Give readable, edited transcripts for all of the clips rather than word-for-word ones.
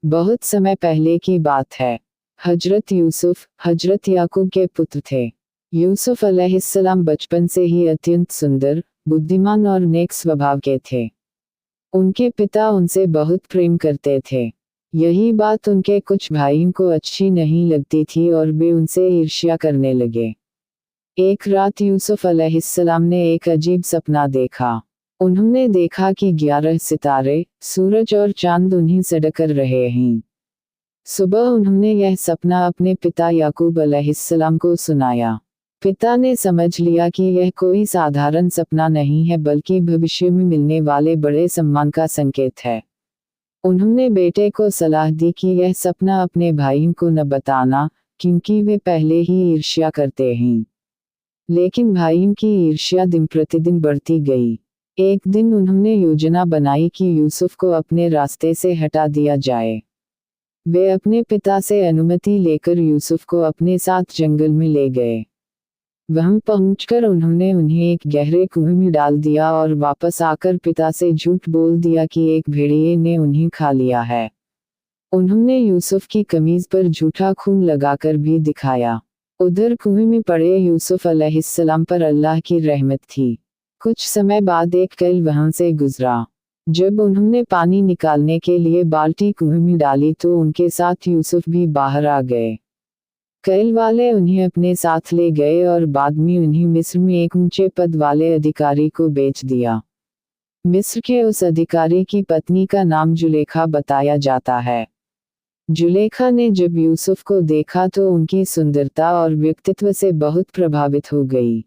बहुत समय पहले की बात है। हजरत यूसुफ हजरत याकूब के पुत्र थे। यूसुफ अलैहिस्सलाम बचपन से ही अत्यंत सुंदर, बुद्धिमान और नेक स्वभाव के थे। उनके पिता उनसे बहुत प्रेम करते थे। यही बात उनके कुछ भाइयों को अच्छी नहीं लगती थी और वे उनसे ईर्ष्या करने लगे। एक रात यूसुफ अलैहिस्सलाम ने एक अजीब सपना देखा। उन्होंने देखा कि 11 सितारे, सूरज और चांद उन्हें सड़कर रहे हैं। सुबह उन्होंने यह सपना अपने पिता याकूब अलैहिस्सलाम को सुनाया। पिता ने समझ लिया कि यह कोई साधारण सपना नहीं है बल्कि भविष्य में मिलने वाले बड़े सम्मान का संकेत है। उन्होंने बेटे को सलाह दी कि यह सपना अपने भाइयों को न बताना, क्योंकि वे पहले ही ईर्ष्या करते हैं। लेकिन भाइयों की ईर्ष्या दिन प्रतिदिन बढ़ती गई। एक दिन उन्होंने योजना बनाई कि यूसुफ को अपने रास्ते से हटा दिया जाए। वे अपने पिता से अनुमति लेकर यूसुफ को अपने साथ जंगल में ले गए। वहां पहुंचकर उन्होंने उन्हें एक गहरे कुएं में डाल दिया और वापस आकर पिता से झूठ बोल दिया कि एक भेड़िए ने उन्हें खा लिया है। उन्होंने यूसुफ की कमीज पर झूठा खून लगाकर भी दिखाया। उधर कुएं में पड़े यूसुफ अलैहिस्सलाम पर अल्लाह की रहमत थी। कुछ समय बाद एक कैल वहां से गुजरा। जब उन्होंने पानी निकालने के लिए बाल्टी कुएं में डाली तो उनके साथ यूसुफ भी बाहर आ गए। कैल वाले उन्हें अपने साथ ले गए और बाद में उन्हें मिस्र में एक ऊंचे पद वाले अधिकारी को बेच दिया। मिस्र के उस अधिकारी की पत्नी का नाम जुलेखा बताया जाता है। जुलेखा ने जब यूसुफ को देखा तो उनकी सुंदरता और व्यक्तित्व से बहुत प्रभावित हो गई।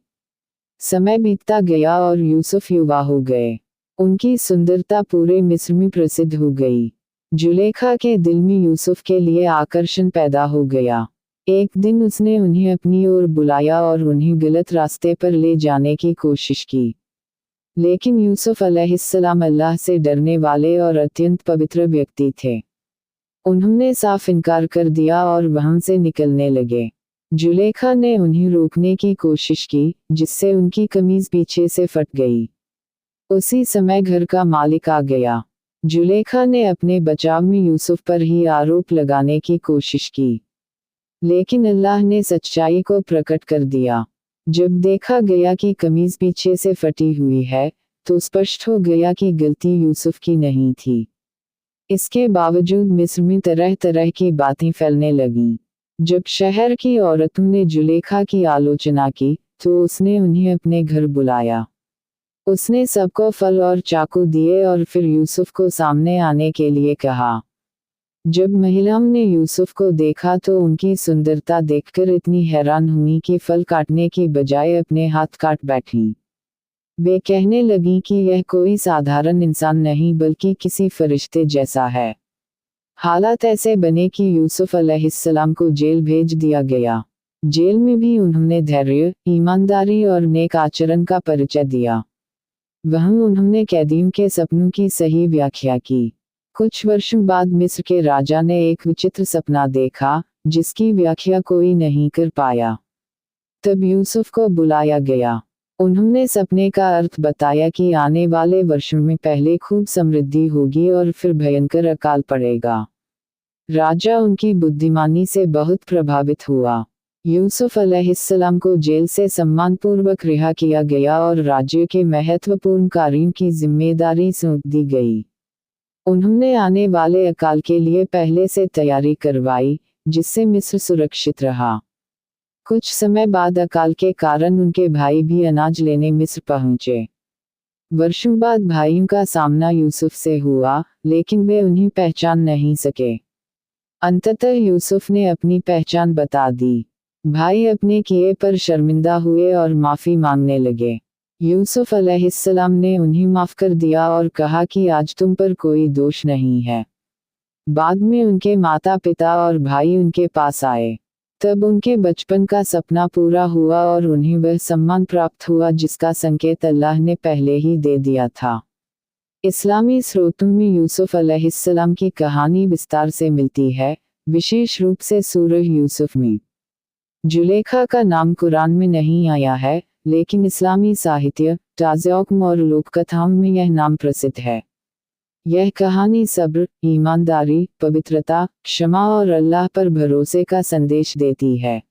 समय बीतता गया और यूसुफ युवा हो गए। उनकी सुंदरता पूरे मिस्र में प्रसिद्ध हो गई। जुलेखा के दिल में यूसुफ के लिए आकर्षण पैदा हो गया। एक दिन उसने उन्हें अपनी ओर बुलाया और उन्हें गलत रास्ते पर ले जाने की कोशिश की। लेकिन यूसुफ अलैहिस्सलाम अल्लाह से डरने वाले और अत्यंत पवित्र व्यक्ति थे। उन्होंने साफ इनकार कर दिया और वहां से निकलने लगे। जुलेखा ने उन्हें रोकने की कोशिश की, जिससे उनकी कमीज पीछे से फट गई। उसी समय घर का मालिक आ गया। जुलेखा ने अपने बचाव में यूसुफ पर ही आरोप लगाने की कोशिश की, लेकिन अल्लाह ने सच्चाई को प्रकट कर दिया। जब देखा गया कि कमीज पीछे से फटी हुई है, तो स्पष्ट हो गया कि गलती यूसुफ की नहीं थी। इसके बावजूद मिस्र में तरह तरह की बातें फैलने लगीं। जब शहर की औरतों ने जुलेखा की आलोचना की, तो उसने उन्हें अपने घर बुलाया। उसने सबको फल और चाकू दिए और फिर यूसुफ को सामने आने के लिए कहा। जब महिलाओं ने यूसुफ को देखा तो उनकी सुंदरता देखकर इतनी हैरान हुई कि फल काटने की बजाय अपने हाथ काट बैठीं। वे कहने लगीं कि यह कोई साधारण इंसान नहीं बल्कि किसी फरिश्ते जैसा है। हालात ऐसे बने कि यूसुफ अलैहिस्सलाम को जेल भेज दिया गया। जेल में भी उन्होंने धैर्य, ईमानदारी और नेक आचरण का परिचय दिया। वहां उन्होंने कैदियों के सपनों की सही व्याख्या की। कुछ वर्षों बाद मिस्र के राजा ने एक विचित्र सपना देखा, जिसकी व्याख्या कोई नहीं कर पाया। तब यूसुफ को बुलाया गया। उन्होंने सपने का अर्थ बताया कि आने वाले वर्षों में पहले खूब समृद्धि होगी और फिर भयंकर अकाल पड़ेगा। राजा उनकी बुद्धिमानी से बहुत प्रभावित हुआ। यूसुफ अलैहिस्सलाम को जेल से सम्मानपूर्वक रिहा किया गया और राज्य के महत्वपूर्ण कार्यों की जिम्मेदारी सौंप दी गई। उन्होंने आने वाले अकाल के लिए पहले से तैयारी करवाई, जिससे मिस्र सुरक्षित रहा। कुछ समय बाद अकाल के कारण उनके भाई भी अनाज लेने मिस्र पहुंचे। वर्षों बाद भाइयों का सामना यूसुफ से हुआ, लेकिन वे उन्हें पहचान नहीं सके। अंततः यूसुफ ने अपनी पहचान बता दी। भाई अपने किए पर शर्मिंदा हुए और माफी मांगने लगे। यूसुफ अलैहिस्सलाम ने उन्हें माफ कर दिया और कहा कि आज तुम पर कोई दोष नहीं है। बाद में उनके माता पिता और भाई उनके पास आए। तब उनके बचपन का सपना पूरा हुआ और उन्हें वह सम्मान प्राप्त हुआ जिसका संकेत अल्लाह ने पहले ही दे दिया था। इस्लामी स्रोतों में यूसुफ अलैहिस्सलाम की कहानी विस्तार से मिलती है, विशेष रूप से सूरह यूसुफ में। जुलेखा का नाम कुरान में नहीं आया है, लेकिन इस्लामी साहित्य, ताज़्याक़ और लोक कथाओं में यह नाम प्रसिद्ध है। यह कहानी सब्र, ईमानदारी, पवित्रता, क्षमा और अल्लाह पर भरोसे का संदेश देती है।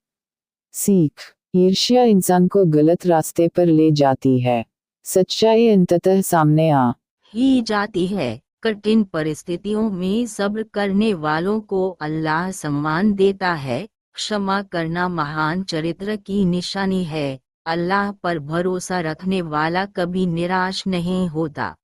सीख, ईर्ष्या इंसान को गलत रास्ते पर ले जाती है। सच्चाई अंततः सामने आ ही जाती है। कठिन परिस्थितियों में सब्र करने वालों को अल्लाह सम्मान देता है। क्षमा करना महान चरित्र की निशानी है। अल्लाह पर भरोसा रखने वाला कभी निराश नहीं होता।